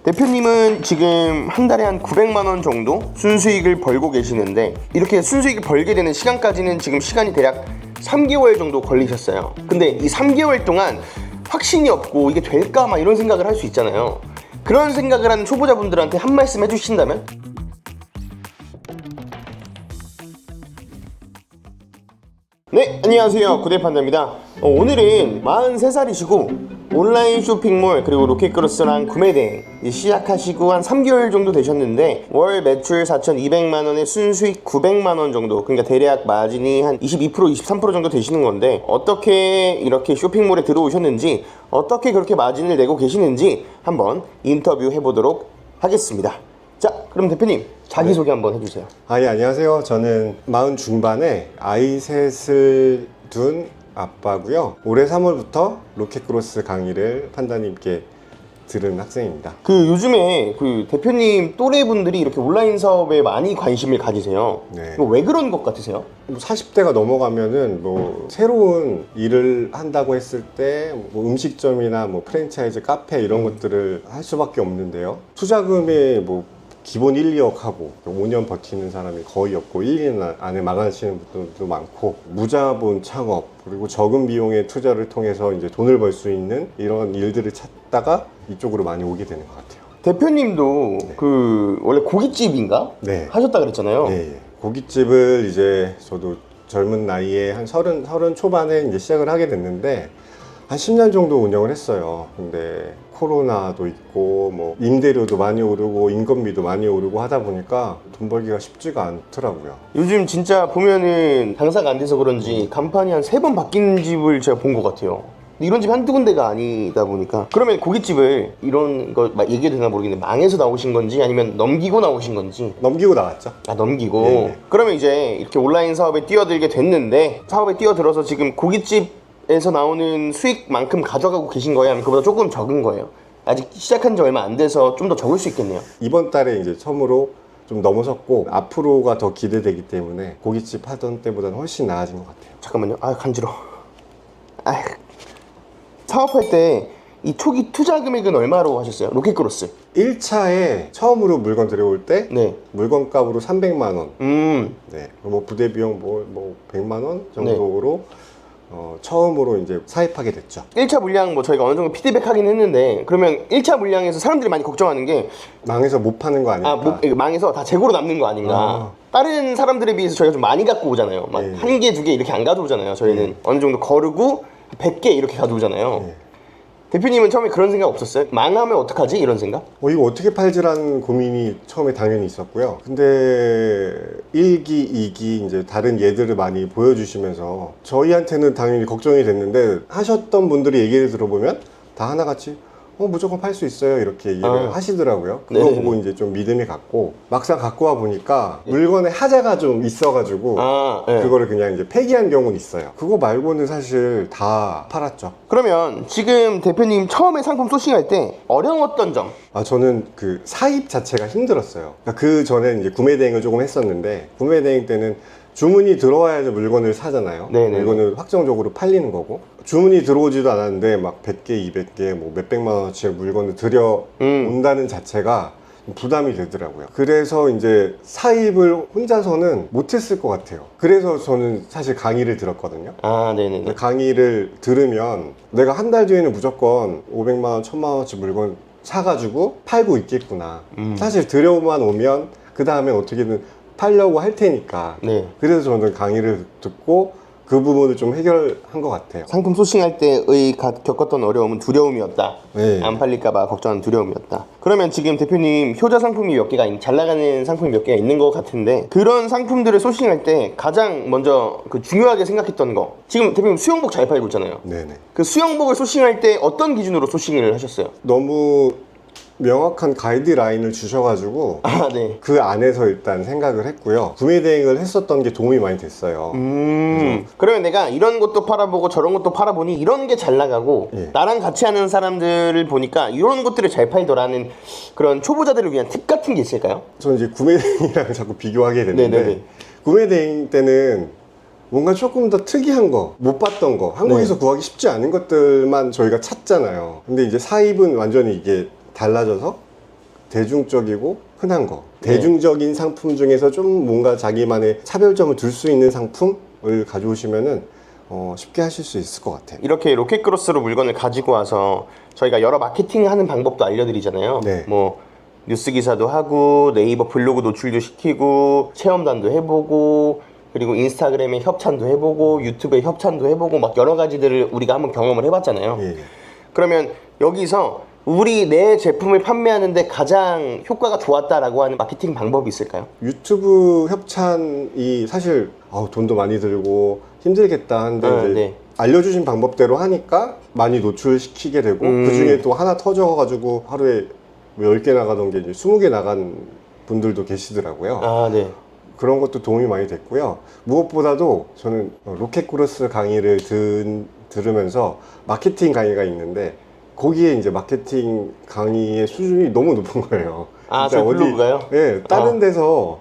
대표님은 지금 한 달에 한 900만 원 정도 순수익을 벌고 계시는데, 이렇게 순수익을 벌게 되는 시간까지는 지금 시간이 대략 3개월 정도 걸리셨어요. 근데 이 3개월 동안 확신이 없고 이게 될까 막 이런 생각을 할 수 있잖아요. 그런 생각을 하는 초보자분들한테 한 말씀 해주신다면? 네, 안녕하세요. 구대판다입니다. 오늘은 43살이시고 온라인 쇼핑몰 그리고 로켓크로스랑 구매대행 시작하시고 한 3개월 정도 되셨는데 월 매출 4,200만원에 순수익 900만원 정도, 그러니까 대략 마진이 한 22% 23% 정도 되시는 건데, 어떻게 이렇게 쇼핑몰에 들어오셨는지, 어떻게 그렇게 마진을 내고 계시는지 한번 인터뷰 해보도록 하겠습니다. 자, 그럼 대표님 자기소개 한번 해주세요. 예, 안녕하세요. 저는 40 중반에 아이 셋을 둔 아빠고요. 올해 3월부터 로켓크로스 강의를 판다님께 들은 학생입니다. 요즘에 대표님 또래분들이 이렇게 온라인 사업에 많이 관심을 가지세요. 네. 이거 왜 그런 것 같으세요? 40대가 넘어가면은 새로운 일을 한다고 했을 때 음식점이나 프랜차이즈 카페 이런 것들을 할 수밖에 없는데요. 투자금이 기본 1, 2억 하고 5년 버티는 사람이 거의 없고 1, 2년 안에 망하시는 분들도 많고, 무자본 창업 그리고 적은 비용의 투자를 통해서 이제 돈을 벌 수 있는 이런 일들을 찾다가 이쪽으로 많이 오게 되는 것 같아요. 대표님도 원래 고깃집인가? 네. 하셨다 그랬잖아요. 네. 고깃집을 이제 저도 젊은 나이에 한 30 초반에 이제 시작을 하게 됐는데 한 10년 정도 운영을 했어요. 근데 코로나도 있고 임대료도 많이 오르고 인건비도 많이 오르고 하다 보니까 돈 벌기가 쉽지가 않더라고요. 요즘 진짜 보면은 장사가 안 돼서 그런지 간판이 한 3번 바뀐 집을 제가 본 것 같아요. 근데 이런 집 한두 군데가 아니다 보니까, 그러면 고깃집을 이런 거 얘기해도 되나 모르겠는데 망해서 나오신 건지 아니면 넘기고 나오신 건지? 넘기고 나왔죠. 넘기고. 네. 그러면 이제 이렇게 온라인 사업에 뛰어들게 됐는데, 사업에 뛰어들어서 지금 고깃집에서 나오는 수익만큼 가져가고 계신 거예요? 아니면 그보다 조금 적은 거예요? 아직 시작한 지 얼마 안 돼서 좀 더 적을 수 있겠네요. 이번 달에 이제 처음으로 좀 넘어섰고 앞으로가 더 기대되기 때문에 고깃집 하던 때보다는 훨씬 나아진 것 같아요. 잠깐만요. 간지러워. 사업할 때 이 초기 투자 금액은 얼마로 하셨어요? 로켓크로스 1차에 처음으로 물건 들여올 때 네. 물건 값으로 300만 원, 네. 부대 비용 100만 원 정도로 처음으로 이제 사입하게 됐죠. 1차 물량 저희가 어느 정도 피드백 하긴 했는데, 그러면 1차 물량에서 사람들이 많이 걱정하는 게 망해서 못 파는 거 아닐까? 망해서 다 재고로 남는 거 아닌가. 다른 사람들에 비해서 저희가 좀 많이 갖고 오잖아요. 막 네. 1개, 2개 이렇게 안 가져오잖아요. 저희는 어느 정도 거르고 100개 이렇게 가져오잖아요. 네. 대표님은 처음에 그런 생각 없었어요? 망하면 어떡하지? 이런 생각? 이거 어떻게 팔지라는 고민이 처음에 당연히 있었고요. 근데 1기, 2기 이제 다른 예들을 많이 보여주시면서 저희한테는 당연히 걱정이 됐는데, 하셨던 분들이 얘기를 들어보면 다 하나같이 무조건 팔 수 있어요 이렇게 얘기를 하시더라고요. 그거 네네네. 보고 이제 좀 믿음이 갔고, 막상 갖고 와 보니까 물건에 하자가 좀 있어가지고 네. 그거를 그냥 이제 폐기한 경우는 있어요. 그거 말고는 사실 다 팔았죠. 그러면 지금 대표님 처음에 상품 소싱할 때 어려웠던 점? 저는 그 사입 자체가 힘들었어요. 그 전에 이제 구매 대행을 조금 했었는데, 구매 대행 때는 주문이 들어와야지 물건을 사잖아요. 네네네. 물건을 확정적으로 팔리는 거고, 주문이 들어오지도 않았는데 막 100개, 200개, 몇백만 원어치 물건을 들여온다는 자체가 부담이 되더라고요. 그래서 이제 사입을 혼자서는 못했을 것 같아요. 그래서 저는 사실 강의를 들었거든요. 네네네. 강의를 들으면 내가 한 달 뒤에는 무조건 500만 원, 1000만 원어치 물건 사가지고 팔고 있겠구나. 사실 들여만 오면 그 다음에 어떻게든 팔려고 할 테니까. 네. 그래서 저는 강의를 듣고 그 부분을 좀 해결한 것 같아요. 상품 소싱할 때의 겪었던 어려움은 두려움이었다. 네. 안 팔릴까봐 걱정하는 두려움이었다. 그러면 지금 대표님 효자 상품이 몇 개가 잘 나가는 상품이 몇 개가 있는 것 같은데, 그런 상품들을 소싱할 때 가장 먼저 중요하게 생각했던 거, 지금 대표님 수영복 잘 팔고 있잖아요. 네네. 그 수영복을 소싱할 때 어떤 기준으로 소싱을 하셨어요? 너무 명확한 가이드라인을 주셔가지고 네. 그 안에서 일단 생각을 했고요. 구매 대행을 했었던 게 도움이 많이 됐어요. 그러면 내가 이런 것도 팔아보고 저런 것도 팔아보니 이런 게 잘 나가고, 예. 나랑 같이 하는 사람들을 보니까 이런 것들을 잘 팔더라는 그런 초보자들을 위한 팁 같은 게 있을까요? 저는 이제 구매 대행이랑 자꾸 비교하게 되는데, 네네네. 구매 대행 때는 뭔가 조금 더 특이한 거, 못 봤던 거, 한국에서 구하기 쉽지 않은 것들만 저희가 찾잖아요. 근데 이제 사입은 완전히 이게 달라져서 대중적이고 흔한 거, 네. 대중적인 상품 중에서 좀 뭔가 자기만의 차별점을 둘 수 있는 상품을 가져오시면은 쉽게 하실 수 있을 것 같아요. 이렇게 로켓크로스로 물건을 가지고 와서 저희가 여러 마케팅하는 방법도 알려드리잖아요. 네. 뭐 뉴스 기사도 하고 네이버 블로그 노출도 시키고 체험단도 해보고 그리고 인스타그램에 협찬도 해보고 유튜브에 협찬도 해보고 막 여러 가지들을 우리가 한번 경험을 해봤잖아요. 예. 그러면 여기서 우리 내 제품을 판매하는데 가장 효과가 좋았다라고 하는 마케팅 방법이 있을까요? 유튜브 협찬이 사실 돈도 많이 들고 힘들겠다 하는데 이제 네. 알려주신 방법대로 하니까 많이 노출시키게 되고 그 중에 또 하나 터져가지고 하루에 10개 나가던 게 이제 20개 나간 분들도 계시더라고요. 아, 네. 그런 것도 도움이 많이 됐고요. 무엇보다도 저는 로켓크로스 강의를 들으면서 마케팅 강의가 있는데 거기에 이제 마케팅 강의의 수준이 너무 높은 거예요. 아, 저 블로그가요? 예, 다른 데서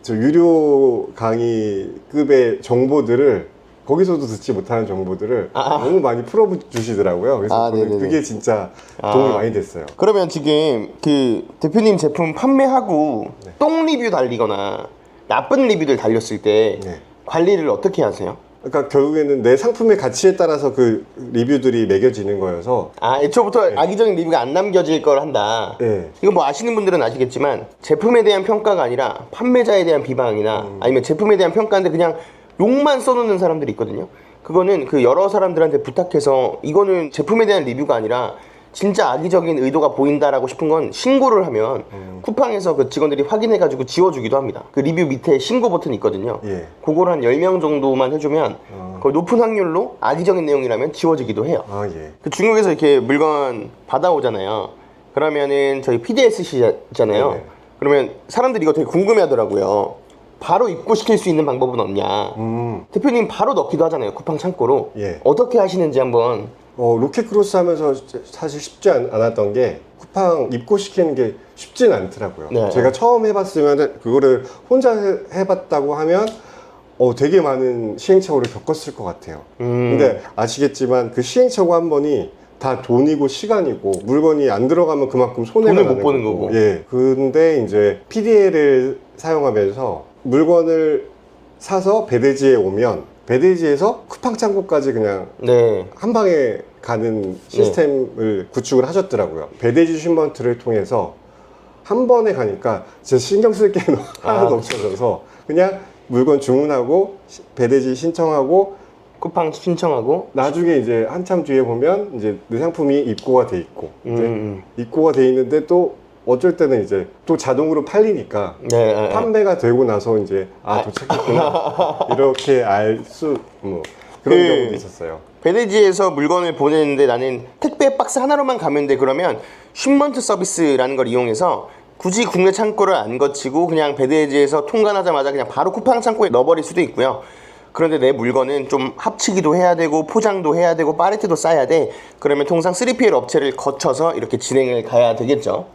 저 유료 강의급의 정보들을 거기서도 듣지 못하는 정보들을 너무 많이 풀어주시더라고요. 그래서 저는 그게 진짜 도움이 많이 됐어요. 그러면 지금 그 대표님 제품 판매하고 똥 리뷰 달리거나 나쁜 리뷰들 달렸을 때 네. 관리를 어떻게 하세요? 그러니까 결국에는 내 상품의 가치에 따라서 그 리뷰들이 매겨지는 거여서 애초부터 악의적인 리뷰가 안 남겨질 걸 한다. 네. 이거 뭐 아시는 분들은 아시겠지만 제품에 대한 평가가 아니라 판매자에 대한 비방이나 아니면 제품에 대한 평가인데 그냥 욕만 써놓는 사람들이 있거든요. 그거는 그 여러 사람들한테 부탁해서 이거는 제품에 대한 리뷰가 아니라 진짜 악의적인 의도가 보인다라고 싶은 건 신고를 하면 쿠팡에서 그 직원들이 확인해가지고 지워주기도 합니다. 그 리뷰 밑에 신고 버튼이 있거든요. 예. 그걸 한 10명 정도만 해주면 거의 높은 확률로 악의적인 내용이라면 지워지기도 해요. 아, 예. 그 중국에서 이렇게 물건 받아오잖아요. 그러면은 저희 PDSC잖아요. 네네. 그러면 사람들이 이거 되게 궁금해 하더라고요. 바로 입고시킬 수 있는 방법은 없냐. 대표님 바로 넣기도 하잖아요. 쿠팡 창고로. 예. 어떻게 하시는지 한번. 로켓크로스 하면서 사실 쉽지 않았던 게 쿠팡 입고시키는 게 쉽진 않더라고요. 네. 제가 처음 해봤으면 그거를 혼자 해봤다고 하면 되게 많은 시행착오를 겪었을 것 같아요. 근데 아시겠지만 그 시행착오 한 번이 다 돈이고 시간이고 물건이 안 들어가면 그만큼 손해가 돈을 못 나는 버는 거고. 예. 근데 이제 PDL을 사용하면서 물건을 사서 배대지에 오면 배대지에서 쿠팡 창고까지 그냥 네. 한 방에 가는 시스템을 구축을 하셨더라고요. 배대지 쉬먼트를 통해서 한 번에 가니까 제 신경 쓸 게 하나도 없어져서 그냥 물건 주문하고 배대지 신청하고 쿠팡 신청하고 나중에 이제 한참 뒤에 보면 이제 내 상품이 입고가 돼 있고 이제 입고가 돼 있는데 또 어쩔 때는 이제 또 자동으로 팔리니까 네. 판매가 되고 나서 이제 도착했구나 이렇게 알 수 그런 경우도 있었어요. 배대지에서 물건을 보내는데 나는 택배 박스 하나로만 가면 돼. 그러면 쉬먼트 서비스라는 걸 이용해서 굳이 국내 창고를 안 거치고 그냥 배대지에서 통관하자마자 그냥 바로 쿠팡 창고에 넣어버릴 수도 있고요. 그런데 내 물건은 좀 합치기도 해야 되고 포장도 해야 되고 팔레트도 싸야 돼. 그러면 통상 3PL 업체를 거쳐서 이렇게 진행을 가야 되겠죠.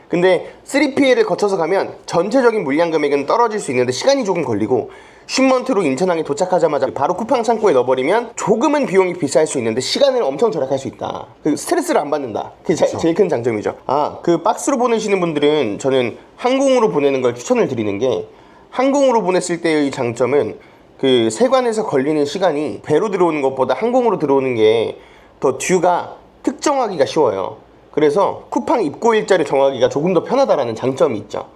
근데 3PL을 거쳐서 가면 전체적인 물량 금액은 떨어질 수 있는데 시간이 조금 걸리고 쉬먼트로 인천항에 도착하자마자 바로 쿠팡 창고에 넣어버리면 조금은 비용이 비쌀 수 있는데 시간을 엄청 절약할 수 있다. 그 스트레스를 안 받는다. 그게 제일 큰 장점이죠. 그 박스로 보내시는 분들은 저는 항공으로 보내는 걸 추천을 드리는 게 항공으로 보냈을 때의 장점은 그 세관에서 걸리는 시간이 배로 들어오는 것보다 항공으로 들어오는 게 더 듀가 특정하기가 쉬워요. 그래서 쿠팡 입고 일자를 정하기가 조금 더 편하다라는 장점이 있죠.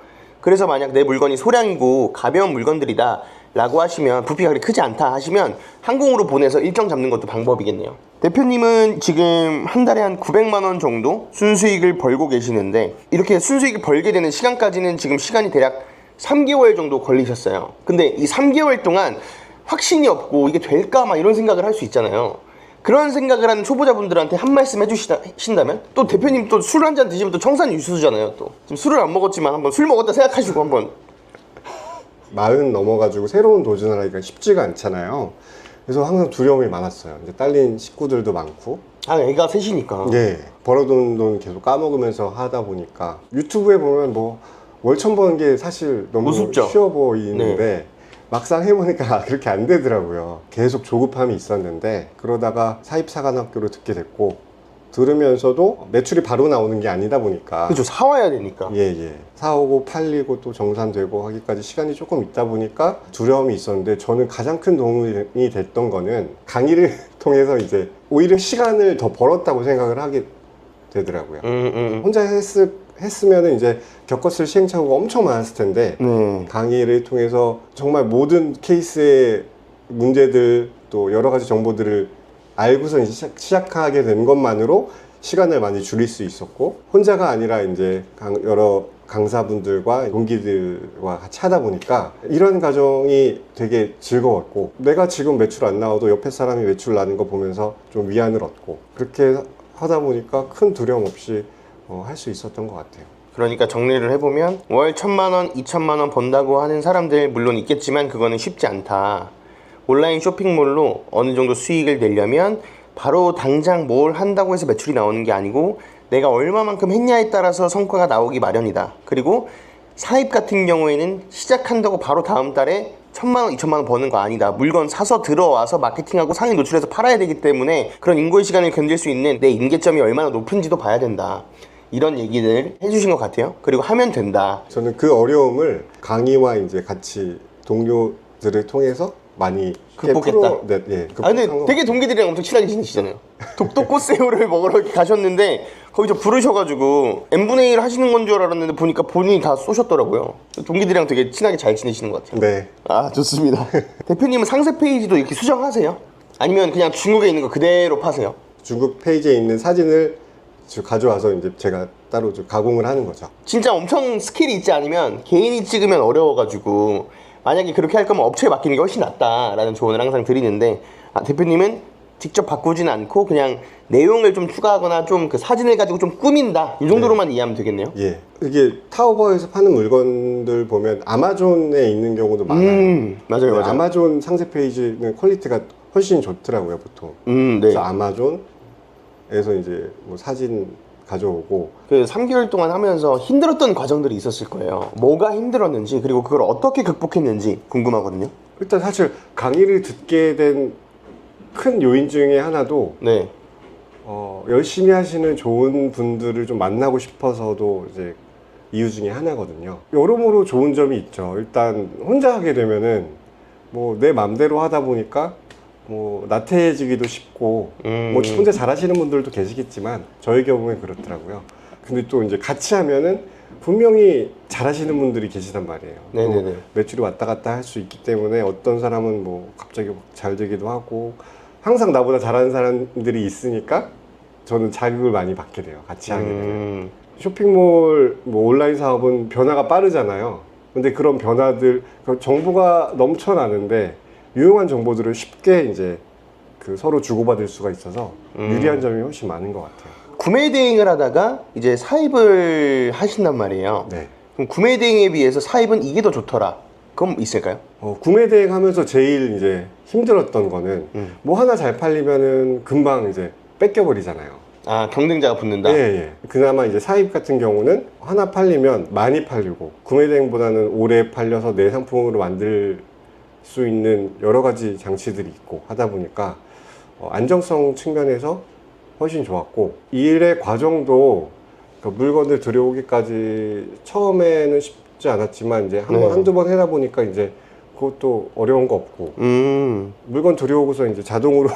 그래서 만약 내 물건이 소량이고 가벼운 물건들이다 라고 하시면 부피가 그렇게 크지 않다 하시면 항공으로 보내서 일정 잡는 것도 방법이겠네요. 대표님은 지금 한 달에 한 900만 원 정도 순수익을 벌고 계시는데 이렇게 순수익을 벌게 되는 시간까지는 지금 시간이 대략 3개월 정도 걸리셨어요. 근데 이 3개월 동안 확신이 없고 이게 될까 막 이런 생각을 할 수 있잖아요. 그런 생각을 하는 초보자분들한테 한 말씀 해주신다면 또 대표님 또 술 한 잔 드시면 또 청산 유수잖아요. 또 지금 술을 안 먹었지만 한번 술 먹었다 생각하시고 한번 40 넘어가지고 새로운 도전을 하기가 쉽지가 않잖아요. 그래서 항상 두려움이 많았어요. 이제 딸린 식구들도 많고. 애가 셋이니까. 예. 벌어둔 돈 계속 까먹으면서 하다 보니까 유튜브에 보면 뭐 월천 버는 게 사실 너무 우습죠? 쉬워 보이는데 막상 해보니까 그렇게 안 되더라고요. 계속 조급함이 있었는데 그러다가 사립사관학교를 듣게 됐고 들으면서도 매출이 바로 나오는 게 아니다 보니까 그죠, 사와야 되니까. 예. 사오고 팔리고 또 정산되고 하기까지 시간이 조금 있다 보니까 두려움이 있었는데, 저는 가장 큰 도움이 됐던 거는 강의를 통해서 이제 오히려 시간을 더 벌었다고 생각을 하게 되더라고요. 혼자 했으면은 이제 겪었을 시행착오가 엄청 많았을 텐데, 강의를 통해서 정말 모든 케이스의 문제들 또 여러 가지 정보들을 알고서 이제 시작하게 된 것만으로 시간을 많이 줄일 수 있었고, 혼자가 아니라 이제 여러 강사분들과 동기들과 같이 하다 보니까 이런 과정이 되게 즐거웠고, 내가 지금 매출 안 나와도 옆에 사람이 매출 나는 거 보면서 좀 위안을 얻고, 그렇게 하다 보니까 큰 두려움 없이 할 수 있었던 것 같아요. 그러니까 정리를 해보면 월 1,000만 원, 2,000만 원 번다고 하는 사람들 물론 있겠지만 그거는 쉽지 않다. 온라인 쇼핑몰로 어느 정도 수익을 내려면 바로 당장 뭘 한다고 해서 매출이 나오는 게 아니고 내가 얼마만큼 했냐에 따라서 성과가 나오기 마련이다. 그리고 사입 같은 경우에는 시작한다고 바로 다음 달에 1,000만 원, 2,000만 원 버는 거 아니다. 물건 사서 들어와서 마케팅하고 상위 노출해서 팔아야 되기 때문에 그런 인고의 시간을 견딜 수 있는 내 임계점이 얼마나 높은지도 봐야 된다. 이런 얘기를 해주신 것 같아요. 그리고 하면 된다. 저는 그 어려움을 강의와 이제 같이 동료들을 통해서 많이 극복했다. 근데 극복한 되게 동기들이랑 엄청 친하게 지내시잖아요. 독도 꽃새우를 먹으러 가셨는데 거기서 부르셔가지고 n분의 1 하시는 건 줄 알았는데 보니까 본인이 다 쏘셨더라고요. 동기들이랑 되게 친하게 잘 지내시는 것 같아요. 네. 아, 좋습니다. 대표님은 상세 페이지도 이렇게 수정하세요? 아니면 그냥 중국에 있는 거 그대로 파세요? 중국 페이지에 있는 사진을 가져와서 이제 제가 따로 좀 가공을 하는 거죠. 진짜 엄청 스킬이 있지 않으면 개인이 찍으면 어려워가지고 만약에 그렇게 할 거면 업체에 맡기는 게 훨씬 낫다라는 조언을 항상 드리는데, 대표님은 직접 바꾸진 않고 그냥 내용을 좀 추가하거나 좀 그 사진을 가지고 좀 꾸민다, 이 정도로만 이해하면 되겠네요. 예. 이게 타오바오에서 파는 물건들 보면 아마존에 있는 경우도 많아요. 맞아요. 아마존 상세 페이지는 퀄리티가 훨씬 좋더라고요, 보통. 네. 그래서 아마존에서 이제 뭐 사진 가져오고, 그 3개월 동안 하면서 힘들었던 과정들이 있었을 거예요. 뭐가 힘들었는지, 그리고 그걸 어떻게 극복했는지 궁금하거든요. 일단 사실 강의를 듣게 된 큰 요인 중에 하나도 네. 열심히 하시는 좋은 분들을 좀 만나고 싶어서도 이제 이유 중에 하나거든요. 여러모로 좋은 점이 있죠. 일단 혼자 하게 되면은 뭐 내 맘대로 하다 보니까 뭐 나태해지기도 쉽고, 뭐 혼자 잘하시는 분들도 계시겠지만 저의 경우엔 그렇더라고요. 근데 또 이제 같이 하면은 분명히 잘하시는 분들이 계시단 말이에요. 네네네. 매출이 왔다 갔다 할 수 있기 때문에 어떤 사람은 뭐 갑자기 잘 되기도 하고, 항상 나보다 잘하는 사람들이 있으니까 저는 자극을 많이 받게 돼요. 같이 하게 되면. 쇼핑몰 뭐 온라인 사업은 변화가 빠르잖아요. 근데 그런 변화들, 정보가 넘쳐나는데 유용한 정보들을 쉽게 이제 서로 주고받을 수가 있어서 유리한 점이 훨씬 많은 것 같아요. 구매 대행을 하다가 이제 사입을 하신단 말이에요. 네. 그럼 구매 대행에 비해서 사입은 이게 더 좋더라, 그건 있을까요? 구매 대행 하면서 제일 이제 힘들었던 거는 뭐 하나 잘 팔리면은 금방 이제 뺏겨버리잖아요. 아, 경쟁자가 붙는다? 예. 그나마 이제 사입 같은 경우는 하나 팔리면 많이 팔리고, 구매 대행보다는 오래 팔려서 내 상품으로 만들 수 있는 여러 가지 장치들이 있고 하다 보니까 안정성 측면에서 훨씬 좋았고, 일의 과정도 그 물건을 들여오기까지 처음에는 쉽지 않았지만 이제 한두 번 하다 보니까 이제 그것도 어려운 거 없고, 물건 들여오고서 이제 자동으로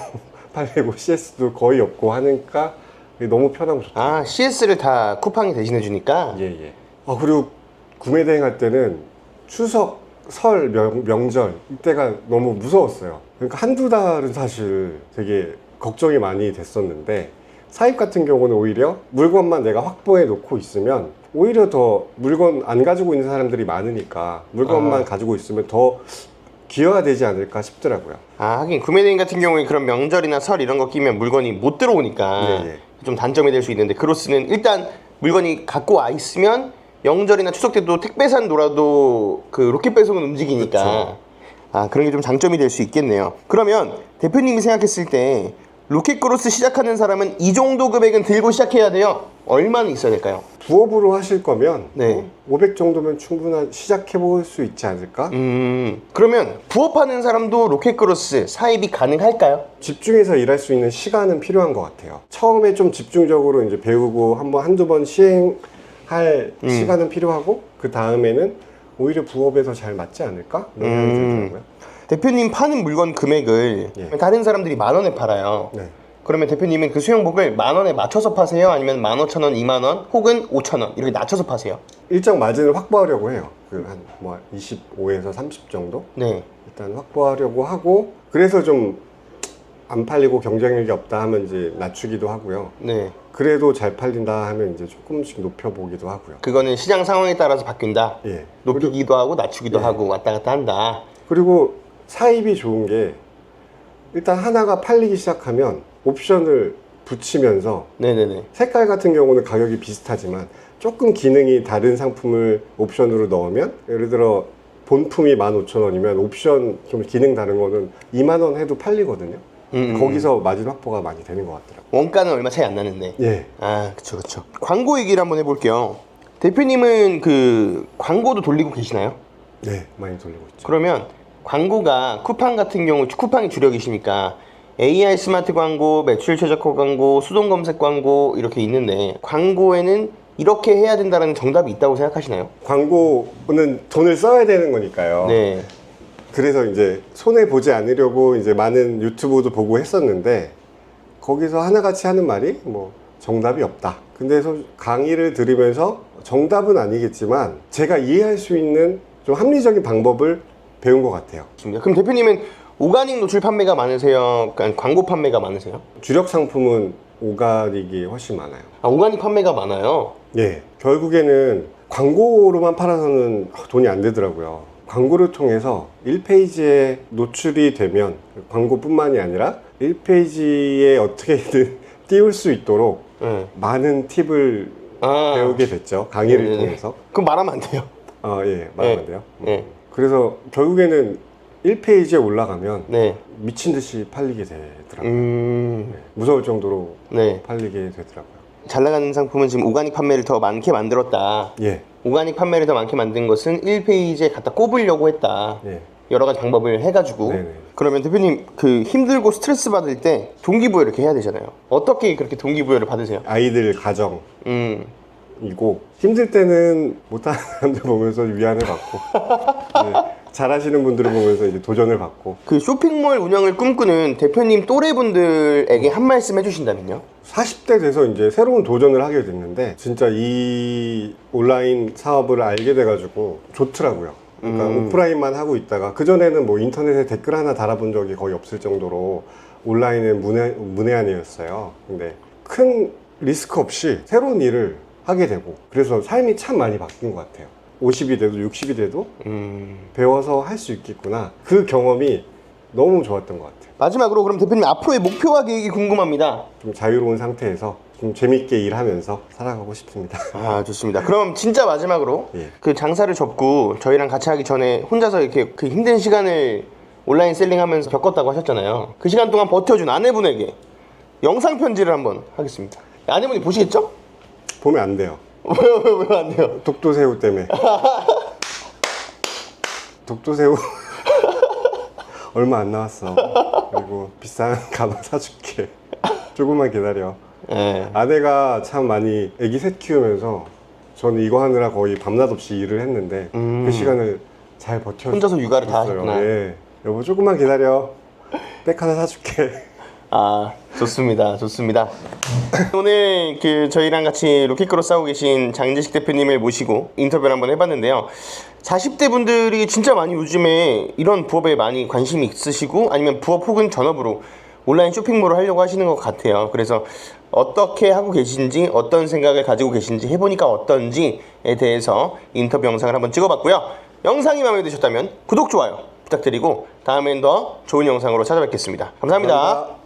팔리고 CS도 거의 없고 하니까 너무 편하고 좋다. 아, CS를 다 쿠팡이 대신해 주니까? 예. 그리고 구매 대행할 때는 추석, 설, 명절 이때가 너무 무서웠어요. 그러니까 한두 달은 사실 되게 걱정이 많이 됐었는데, 사입 같은 경우는 오히려 물건만 내가 확보해 놓고 있으면 오히려 더 물건 안 가지고 있는 사람들이 많으니까 물건만 가지고 있으면 더 기여가 되지 않을까 싶더라고요. 하긴 구매 대행 같은 경우에 그런 명절이나 설 이런 거 끼면 물건이 못 들어오니까 좀 단점이 될 수 있는데, 크로스는 일단 물건이 갖고 와 있으면 명절이나 추석 때도 택배산 놀아도 그 로켓 배송은 움직이니까. 그쵸. 그런 게 좀 장점이 될 수 있겠네요. 그러면 대표님이 생각했을 때 로켓크로스 시작하는 사람은 이 정도 금액은 들고 시작해야 돼요? 얼마는 있어야 될까요? 부업으로 하실 거면 네. 500 정도면 충분한 시작해 볼 수 있지 않을까? 그러면 부업하는 사람도 로켓크로스 사입이 가능할까요? 집중해서 일할 수 있는 시간은 필요한 것 같아요. 처음에 좀 집중적으로 이제 배우고 한두 번 시행할 시간은 필요하고 그 다음에는 오히려 부업에 더 잘 맞지 않을까? 이런 생각이 들더라고요. 대표님 파는 물건 금액을 예. 다른 사람들이 10,000원에 팔아요. 네. 그러면 대표님은 그 수영복을 10,000원에 맞춰서 파세요? 아니면 15,000원, 20,000원 혹은 5,000원 이렇게 낮춰서 파세요? 일정 마진을 확보하려고 해요. 그 한 뭐 25에서 30 정도? 네. 일단 확보하려고 하고 그래서 좀 안 팔리고 경쟁력이 없다 하면 이제 낮추기도 하고요. 네. 그래도 잘 팔린다 하면 이제 조금씩 높여보기도 하고요. 그거는 시장 상황에 따라서 바뀐다. 예. 높이기도 하고 낮추기도 예. 하고 왔다 갔다 한다. 그리고 사입이 좋은 게 일단 하나가 팔리기 시작하면 옵션을 붙이면서 네네네. 색깔 같은 경우는 가격이 비슷하지만 조금 기능이 다른 상품을 옵션으로 넣으면 예를 들어 본품이 15,000원이면 옵션 좀 기능 다른 거는 20,000원 해도 팔리거든요. 거기서 마진 확보가 많이 되는 것 같더라고요. 원가는 얼마 차이 안 나는데. 예. 아, 그쵸. 광고 얘기를 한번 해볼게요. 대표님은 그 광고도 돌리고 계시나요? 네, 많이 돌리고 있죠. 그러면 광고가 쿠팡 같은 경우 쿠팡이 주력이시니까 AR 스마트 광고, 매출 최저가 광고, 수동 검색 광고 이렇게 있는데 광고에는 이렇게 해야 된다는 정답이 있다고 생각하시나요? 광고는 돈을 써야 되는 거니까요. 네. 그래서 이제 손해 보지 않으려고 이제 많은 유튜브도 보고 했었는데 거기서 하나같이 하는 말이 뭐 정답이 없다. 근데 강의를 들으면서 정답은 아니겠지만 제가 이해할 수 있는 좀 합리적인 방법을 배운 것 같아요. 좋습니다. 그럼 대표님은 오가닉 노출 판매가 많으세요? 그러니까 광고 판매가 많으세요? 주력 상품은 오가닉이 훨씬 많아요. 아, 오가닉 판매가 많아요? 예. 결국에는 광고로만 팔아서는 돈이 안 되더라고요. 광고를 통해서 1페이지에 노출이 되면 광고뿐만이 아니라 1페이지에 어떻게든 띄울 수 있도록 네. 많은 팁을 배우게 됐죠. 강의를 네네네. 통해서. 그럼 말하면 안 돼요. 예, 말하면 안 돼요. 네. 그래서 결국에는 1페이지에 올라가면 네. 미친 듯이 팔리게 되더라고요. 네. 무서울 정도로 네. 팔리게 되더라고요. 잘 나가는 상품은 지금 오가닉 판매를 더 많게 만들었다. 예, 오가닉 판매를 더 많게 만든 것은 1페이지에 갖다 꼽으려고 했다. 예. 여러 가지 방법을 해가지고. 네네. 그러면 대표님 그 힘들고 스트레스 받을 때 동기부여 이렇게 해야 되잖아요. 어떻게 그렇게 동기부여를 받으세요? 아이들 가정. 음. 이고 힘들 때는 못하는 사람들 보면서 위안을 받고 네, 잘하시는 분들을 보면서 이제 도전을 받고 그 쇼핑몰 운영을 꿈꾸는 대표님 또래분들에게 한 말씀 해주신다면요? 40대 돼서 이제 새로운 도전을 하게 됐는데 진짜 이 온라인 사업을 알게 돼가지고 좋더라고요. 그러니까 오프라인만 하고 있다가 그전에는 뭐 인터넷에 댓글 하나 달아본 적이 거의 없을 정도로 온라인은 문외한이었어요. 근데 큰 리스크 없이 새로운 일을 하게 되고 그래서 삶이 참 많이 바뀐 것 같아요. 50이 돼도 60이 돼도 배워서 할 수 있겠구나. 그 경험이 너무 좋았던 것 같아요. 마지막으로 그럼 대표님 앞으로의 목표와 계획이 궁금합니다. 좀 자유로운 상태에서 좀 재밌게 일하면서 살아가고 싶습니다. 아, 좋습니다. 그럼 진짜 마지막으로 예. 그 장사를 접고 저희랑 같이 하기 전에 혼자서 이렇게 그 힘든 시간을 온라인 셀링하면서 겪었다고 하셨잖아요. 그 시간 동안 버텨준 아내분에게 영상 편지를 한번 하겠습니다. 아내분이 보시겠죠? 보면 안 돼요. 왜 안 돼요? 독도새우 때문에. 독도새우 얼마 안 나왔어. 그리고 비싼 가방 사줄게. 조금만 기다려. 네. 아내가 참 많이 애기 셋 키우면서 저는 이거 하느라 거의 밤낮 없이 일을 했는데 그 시간을 잘 버텨. 혼자서 육아를 다 하셨구나. 예. 여보 조금만 기다려. 백 하나 사줄게. 아, 좋습니다. 좋습니다. 오늘 그 저희랑 같이 로켓크로스 하고 계신 장재식 대표님을 모시고 인터뷰를 한번 해봤는데요. 40대 분들이 진짜 많이 요즘에 이런 부업에 많이 관심이 있으시고 아니면 부업 혹은 전업으로 온라인 쇼핑몰을 하려고 하시는 것 같아요. 그래서 어떻게 하고 계신지 어떤 생각을 가지고 계신지 해보니까 어떤지에 대해서 인터뷰 영상을 한번 찍어봤고요. 영상이 마음에 드셨다면 구독, 좋아요 부탁드리고 다음엔 더 좋은 영상으로 찾아뵙겠습니다. 감사합니다. 감사합니다.